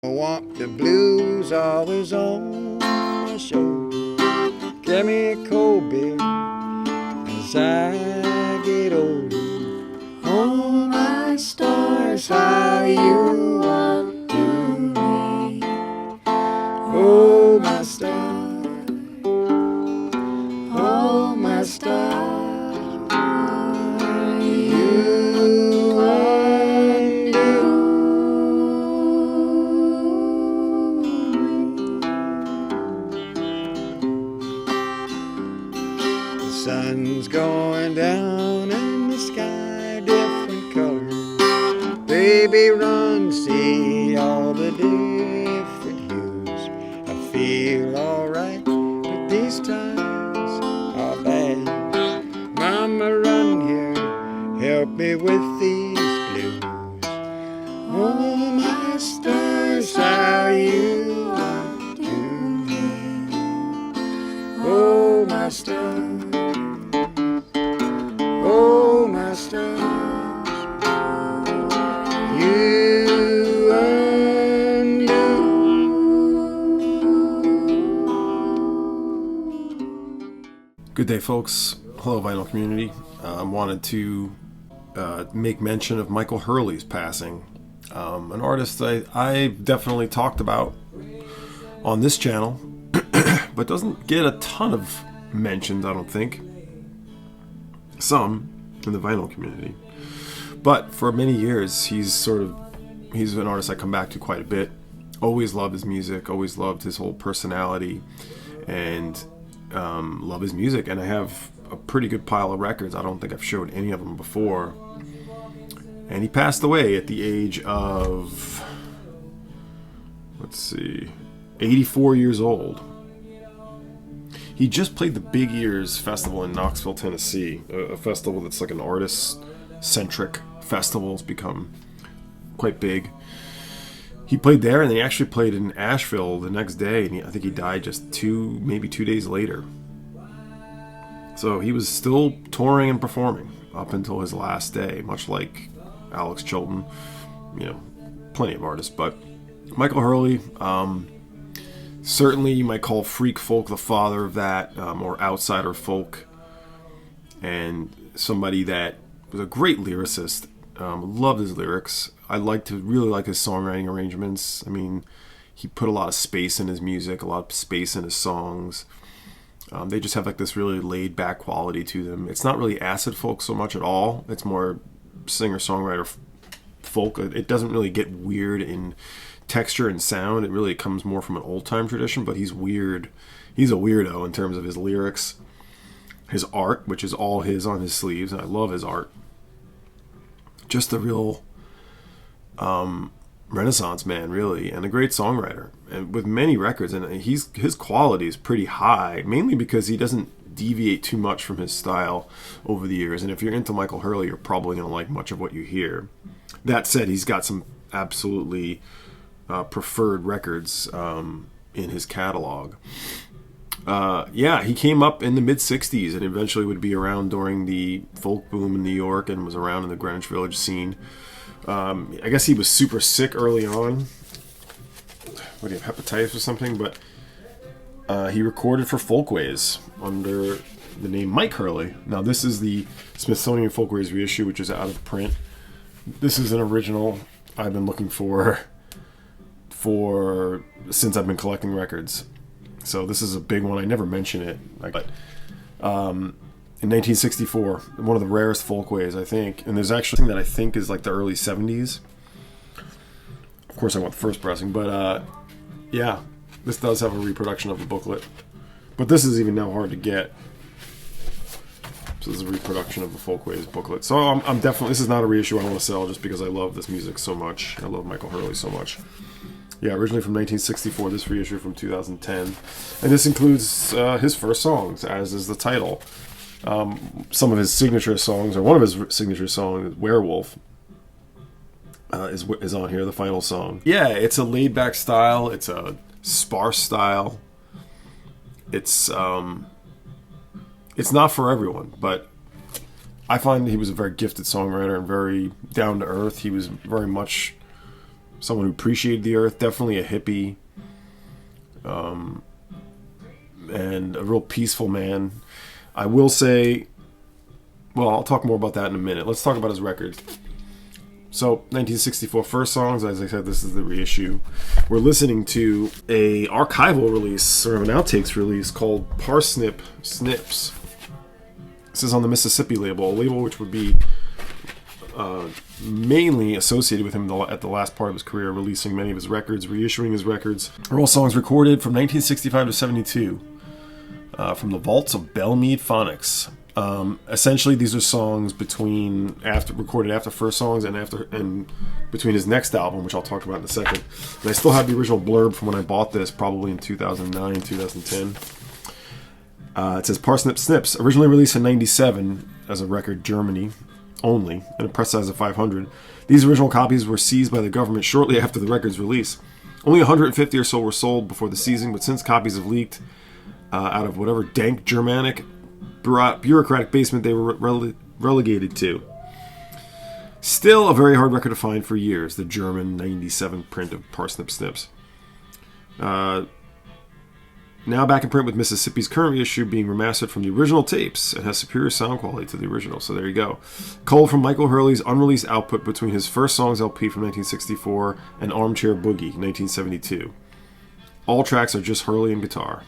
I want the blues always on my shoulder. Get me a cold beer as I get older. Oh, my stars, how you want to me. Oh, my stars, oh, my stars, you undo me. The sun's going down and the sky different color. Baby, run, see all the different hues. I feel alright, but these times are bad. Mama, run here, help me with these blues. Oh, my stars, how you want to me. Oh, my stars, oh, my stars, you undo. Good day, folks. Hello, vinyl community. Wanted to make mention of Michael Hurley's passing. An artist I definitely talked about on this channel, but doesn't get a ton of mentions, I don't think. Some in the vinyl community. But for many years, he's an artist I come back to quite a bit. Always loved his music, always loved his whole personality, and love his music. And I have a pretty good pile of records. I don't think I've showed any of them before. And he passed away at the age of, 84 years old. He just played the Big Ears Festival in Knoxville, Tennessee, a festival that's like an artist-centric festival. It's become quite big. He played there, and he actually played in Asheville the next day, and I think he died just maybe 2 days later. So he was still touring and performing up until his last day, much like Alex Chilton, plenty of artists. But Michael Hurley, certainly you might call freak folk the father of that, or outsider folk, and somebody that was a great lyricist. Loved his lyrics. I really like his songwriting arrangements. I mean, he put a lot of space in his music, a lot of space in his songs. They just have like this really laid back quality to them. It's not really acid folk so much at all. It's more singer-songwriter folk. It doesn't really get weird in texture and sound. It really comes more from an old-time tradition, but he's weird. He's a weirdo in terms of his lyrics, his art, which is all his on his sleeves, and I love his art. Just a real Renaissance man, really, and a great songwriter, and with many records. And his quality is pretty high, mainly because he doesn't deviate too much from his style over the years. And if you're into Michael Hurley, you're probably going to like much of what you hear. That said, he's got some absolutely preferred records in his catalog. He came up in the mid-'60s and eventually would be around during the folk boom in New York and was around in the Greenwich Village scene. I guess he was super sick early on. What do you have, hepatitis or something? But he recorded for Folkways under the name Mike Hurley. Now, this is the Smithsonian Folkways reissue, which is out of print. This is an original I've been looking for since I've been collecting records. So this is a big one. I never mention it, but in 1964, one of the rarest folkways, I think. And there's actually something that I think is like the early 70s. Of course, I want the first pressing, but this does have a reproduction of the booklet. But this is even now hard to get. So this is a reproduction of the Folkways booklet. So I'm definitely, this is not a reissue I want to sell just because I love this music so much. I love Michael Hurley so much. Yeah, originally from 1964, this reissue from 2010. And this includes his first songs, as is the title. Some of his signature songs, or one of his signature songs, Werewolf, is on here, the final song. Yeah, it's a laid-back style. It's a sparse style. It's not for everyone, but I find he was a very gifted songwriter and very down-to-earth. He was very much someone who appreciated the earth, definitely a hippie, and a real peaceful man. I will say, well, I'll talk more about that in a minute. Let's talk about his record. So, 1964 first songs, as I said, this is the reissue. We're listening to a archival release, sort of an outtakes release, called Parsnip Snips. This is on the Mississippi label, a label which would be mainly associated with him at the last part of his career, releasing many of his records, reissuing his records. They're all songs recorded from 1965 to 72, from the vaults of Bellmead Phonics. Essentially, these are songs recorded after first songs and between his next album, which I'll talk about in a second. And I still have the original blurb from when I bought this, probably in 2009, 2010. It says Parsnip Snips, originally released in '97 as a record, Germany only, and a press size of 500. These original copies were seized by the government shortly after the record's release. Only 150 or so were sold before the seizing, but since copies have leaked out of whatever dank Germanic bureaucratic basement they were relegated to. Still a very hard record to find for years, the German 97 print of Parsnip Snips. Now back in print with Mississippi's current reissue being remastered from the original tapes. It has superior sound quality to the original, so there you go. Culled from Michael Hurley's unreleased output between his First Songs LP from 1964 and Armchair Boogie, 1972. All tracks are just Hurley and guitar.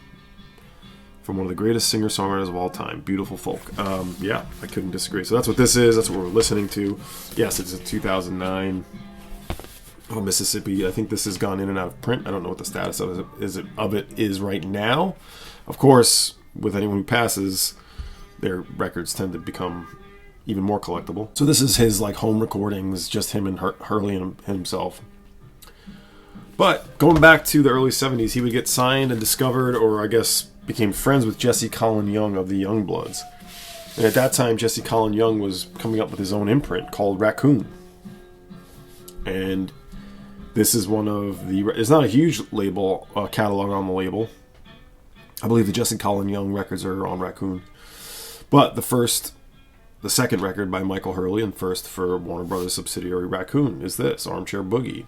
From one of the greatest singer-songwriters of all time. Beautiful folk. Yeah, I couldn't disagree. So that's what this is. That's what we're listening to. Yes, it's a 2009 Mississippi. I think this has gone in and out of print. I don't know what the status of it is right now. Of course, with anyone who passes, their records tend to become even more collectible. So this is his home recordings, just him and Hurley and himself. But going back to the early 70s, he would get signed and discovered, or I guess became friends with Jesse Colin Young of the Youngbloods. And at that time, Jesse Colin Young was coming up with his own imprint called Raccoon. And this is one of the... It's not a huge label catalog on the label. I believe the Jesse Colin Young records are on Raccoon. But the second record by Michael Hurley and first for Warner Brothers subsidiary Raccoon is this, Armchair Boogie.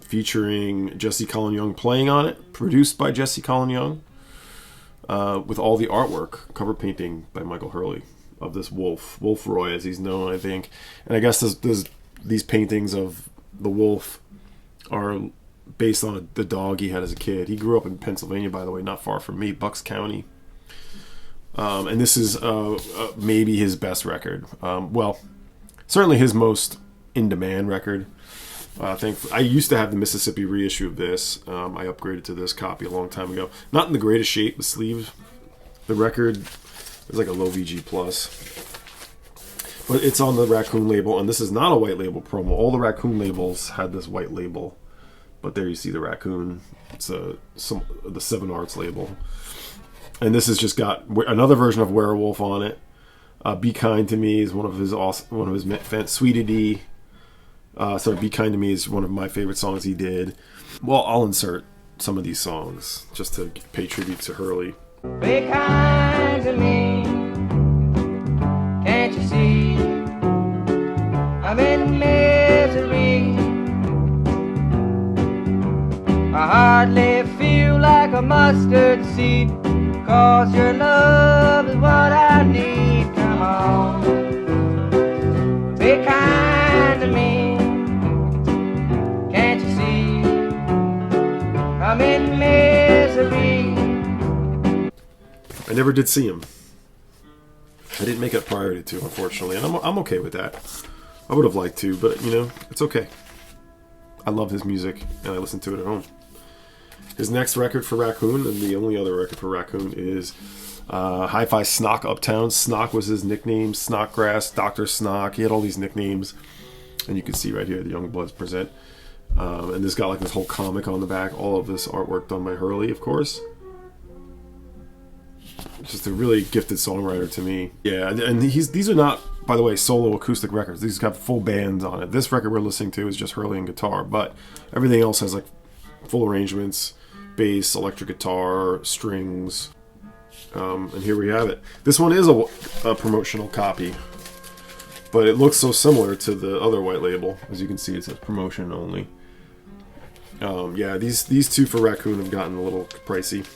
Featuring Jesse Colin Young playing on it, produced by Jesse Colin Young, with all the artwork, cover painting by Michael Hurley of this wolf Roy, as he's known, I think. And I guess these paintings of the wolf are based on the dog he had as a kid. He grew up in Pennsylvania, by the way, not far from me, Bucks County. And this is maybe his best record. Well, certainly his most in-demand record. I used to have the Mississippi reissue of this. I upgraded to this copy a long time ago. Not in the greatest shape, the sleeve. The record is like a low VG+. But it's on the Raccoon label, and this is not a white label promo. All the Raccoon labels had this white label. But there you see the Raccoon. It's the Seven Arts label. And this has just got another version of Werewolf on it. Be Kind to Me is one of his Sweetity. Be Kind to Me is one of my favorite songs he did. Well, I'll insert some of these songs just to pay tribute to Hurley. Be kind to me, can't you see? I'm in misery. I hardly feel like a mustard seed, 'cause your love is what I need. Come on, be kind to me. Can't you see? I'm in misery. I never did see him. I didn't make it a priority to, unfortunately, and I'm okay with that. I would have liked to, but it's okay. I love his music, and I listen to it at home. His next record for Raccoon, and the only other record for Raccoon, is Hi-Fi Snock Uptown. Snock was his nickname. Snockgrass, Dr. Snock. He had all these nicknames, and you can see right here the Youngbloods present. And this got this whole comic on the back. All of this artwork done by Hurley, of course. Just a really gifted songwriter to me. Yeah, and these are not, by the way, solo acoustic records. These have full bands on it. This record we're listening to is just Hurley and guitar, but everything else has full arrangements, bass, electric guitar, strings. And here we have it. This one is a promotional copy. but it looks so similar to the other white label. As you can see, it says promotion only. Yeah, these two for Raccoon have gotten a little pricey.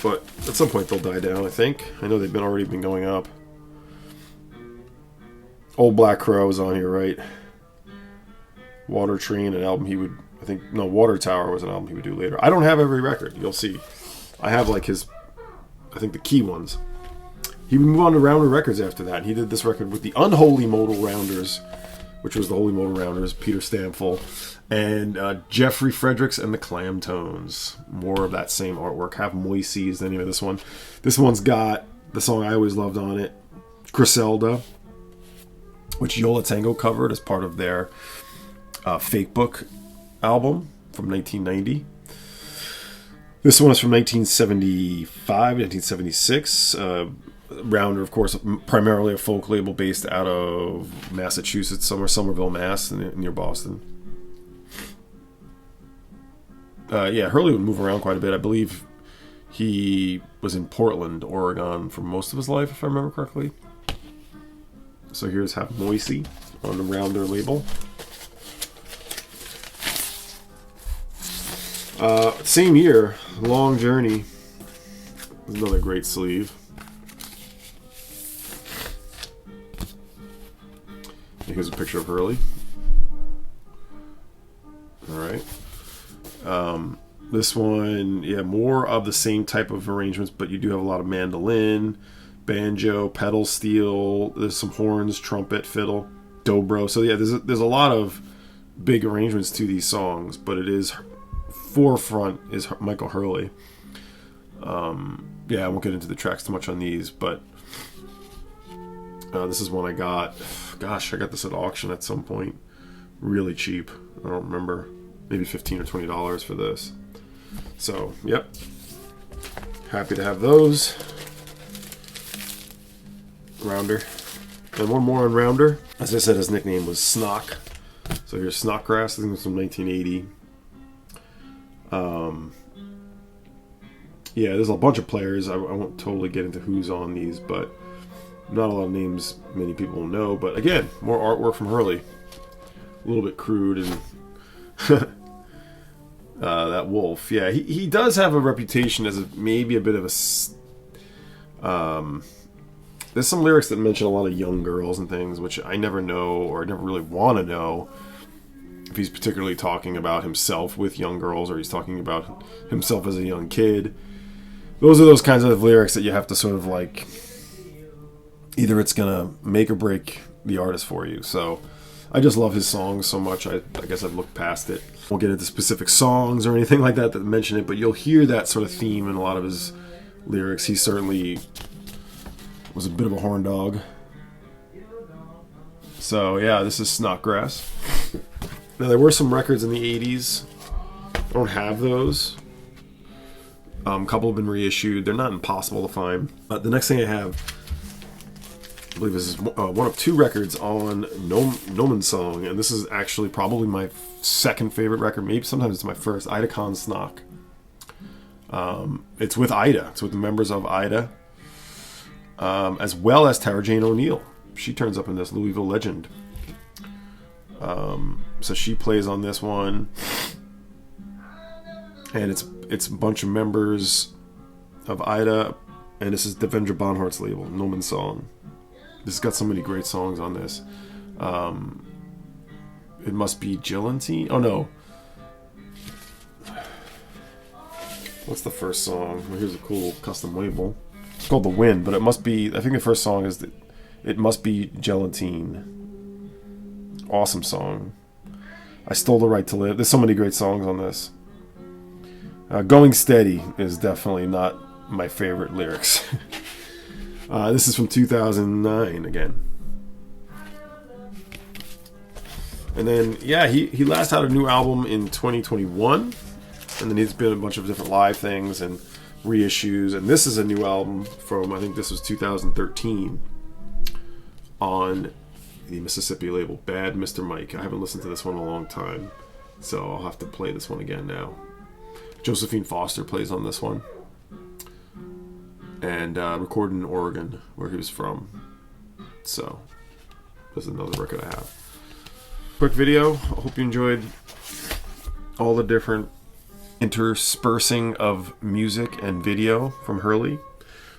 But at some point they'll die down, I think. I know they've already been going up. Old Black Crow is on here, right? Water Train, an album he would, I think, no, Water Tower was an album he would do later. I don't have every record, you'll see. I have like his, I think the key ones. He would move on to Rounder Records after that. He did this record with the Unholy Modal Rounders, which was the Holy Modal Rounders, Peter Stamfel, and Jeffrey Fredericks and the Clam Tones. More of that same artwork. Have Moisey is the name of this one. This one's got the song I always loved on it, Griselda, which Yola Tango covered as part of their Fake Book album from 1990. This one is from 1975, 1976. Rounder, of course, primarily a folk label based out of Massachusetts, somewhere, Somerville, Mass, near Boston. Yeah, Hurley would move around quite a bit. I believe he was in Portland, Oregon for most of his life, if I remember correctly. So here's Have Moisey on the Rounder label. Same year, Long Journey. Another great sleeve. Here's a picture of Hurley. Alright. This one, yeah, more of the same type of arrangements, but you do have a lot of mandolin, banjo, pedal steel, there's some horns, trumpet, fiddle, dobro. So yeah, there's a lot of big arrangements to these songs, but it is forefront is Michael Hurley. Yeah, I won't get into the tracks too much on these, but this is one I got. Gosh, I got this at auction at some point. Really cheap. I don't remember. Maybe $15 or $20 for this. So, yep. Happy to have those. Rounder. And one more on Rounder. As I said, his nickname was Snock. So here's Snockgrass. I think it's from 1980. Yeah, there's a bunch of players. I won't totally get into who's on these, but not a lot of names many people know. But again, more artwork from Hurley. A little bit crude and that wolf. Yeah, he does have a reputation as maybe a bit of a... there's some lyrics that mention a lot of young girls and things, which I never know or never really want to know if he's particularly talking about himself with young girls or he's talking about himself as a young kid. Those are those kinds of lyrics that you have to sort of like... Either it's going to make or break the artist for you. So I just love his songs so much, I guess I've looked past it. Won't get into specific songs or anything like that mention it, but you'll hear that sort of theme in a lot of his lyrics. He certainly was a bit of a horn dog. So yeah, this is Snockgrass. Now there were some records in the 80s. I don't have those. A couple have been reissued. They're not impossible to find. The next thing I have, I believe this is one of two records on Noman Song, and this is actually probably my second favorite record. Maybe sometimes it's my first. Ida Con Snock. It's with Ida. It's with the members of Ida, as well as Tara Jane O'Neill. She turns up in this Louisville Legend. So she plays on this one, and it's a bunch of members of Ida, and this is Devendra Banhart's label, Noman Song. This has got so many great songs on this. It must be Gelatine. Oh no. What's the first song? Well, here's a cool custom label. It's called The Wind, but it must be, I think the first song is It Must Be Gelatine. Awesome song. I Stole the Right to Live. There's so many great songs on this. Going Steady is definitely not my favorite lyrics. This is from 2009 again. And then, yeah, he last had a new album in 2021. And then he's been a bunch of different live things and reissues. And this is a new album from, I think this was 2013, on the Mississippi label, Bad Mr. Mike. I haven't listened to this one in a long time, so I'll have to play this one again now. Josephine Foster plays on this one. and recorded in Oregon, where he was from. So, there's another record I have. Quick video. I hope you enjoyed all the different interspersing of music and video from Hurley.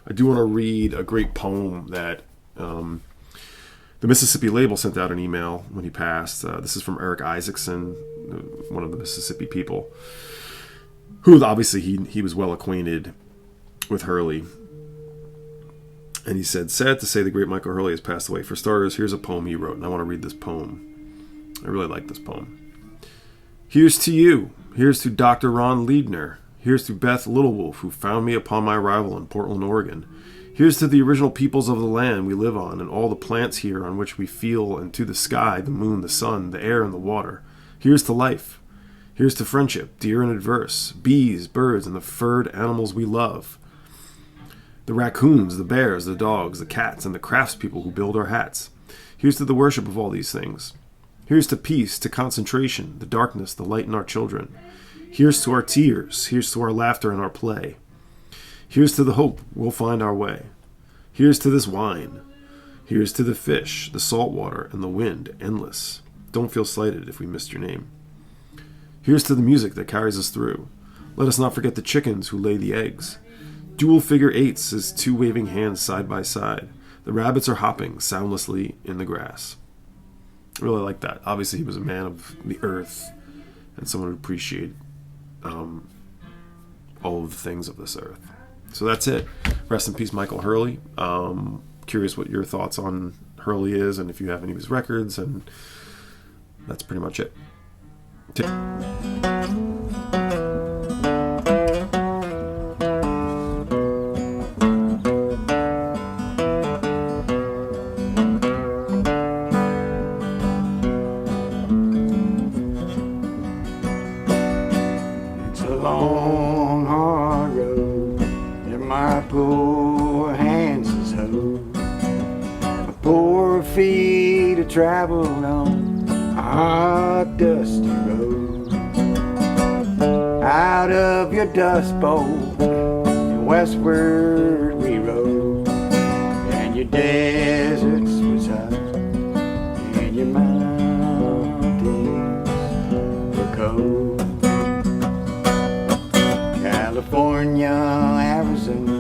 I do want to read a great poem that the Mississippi label sent out an email when he passed. This is from Eric Isaacson, one of the Mississippi people, who obviously he was well acquainted with Hurley. And he said, "Sad to say the great Michael Hurley has passed away. For starters, here's a poem he wrote," and I want to read this poem. I really like this poem. "Here's to you. Here's to Dr. Ron Liedner. Here's to Beth Littlewolf, who found me upon my arrival in Portland, Oregon. Here's to the original peoples of the land we live on, and all the plants here on which we feel, and to the sky, the moon, the sun, the air, and the water. Here's to life. Here's to friendship, dear and adverse, bees, birds, and the furred animals we love. The raccoons, the bears, the dogs, the cats, and the craftspeople who build our hats. Here's to the worship of all these things. Here's to peace, to concentration, the darkness, the light in our children. Here's to our tears. Here's to our laughter and our play. Here's to the hope we'll find our way. Here's to this wine. Here's to the fish, the salt water, and the wind, endless. Don't feel slighted if we missed your name. Here's to the music that carries us through. Let us not forget the chickens who lay the eggs. Dual figure eights as two waving hands side by side. The rabbits are hopping soundlessly in the grass." I really like that. Obviously, he was a man of the earth and someone who appreciated all of the things of this earth. So that's it. Rest in peace, Michael Hurley. Curious what your thoughts on Hurley is, and if you have any of his records, and that's pretty much it. Long hard road that my poor hands has hold, my poor feet have traveled on a hot dusty road. Out of your dust bowl and westward we rode, and your deserts was hot and your mountains were cold. California, Arizona,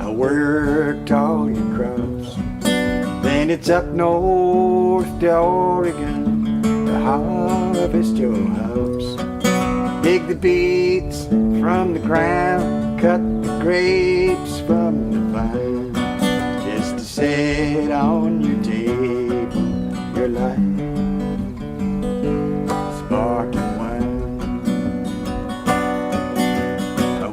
I worked all your crops. Then it's up north to Oregon to harvest your hops. Dig the beets from the ground, cut the grapes from the vine, just to set on your table your life, sparkling wine.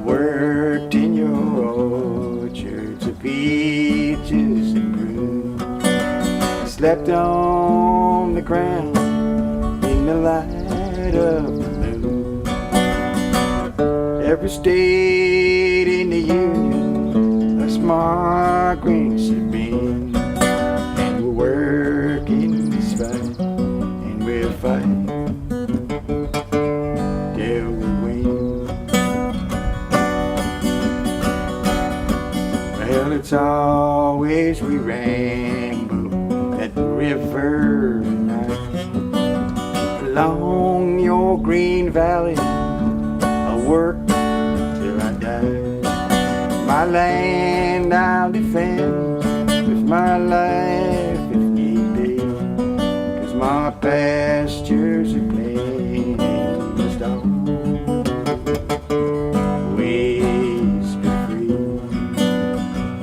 Worked in your orchards of peaches and prunes, slept on the ground in the light of the moon. Every state in the Union, us migrants have been, and we're working this fight, and we'll fight till we win. Well, it's always we ramble at the river at night, along your green valley. I'll work till I die. My land I'll defend with my life if need be, 'cause my pastures are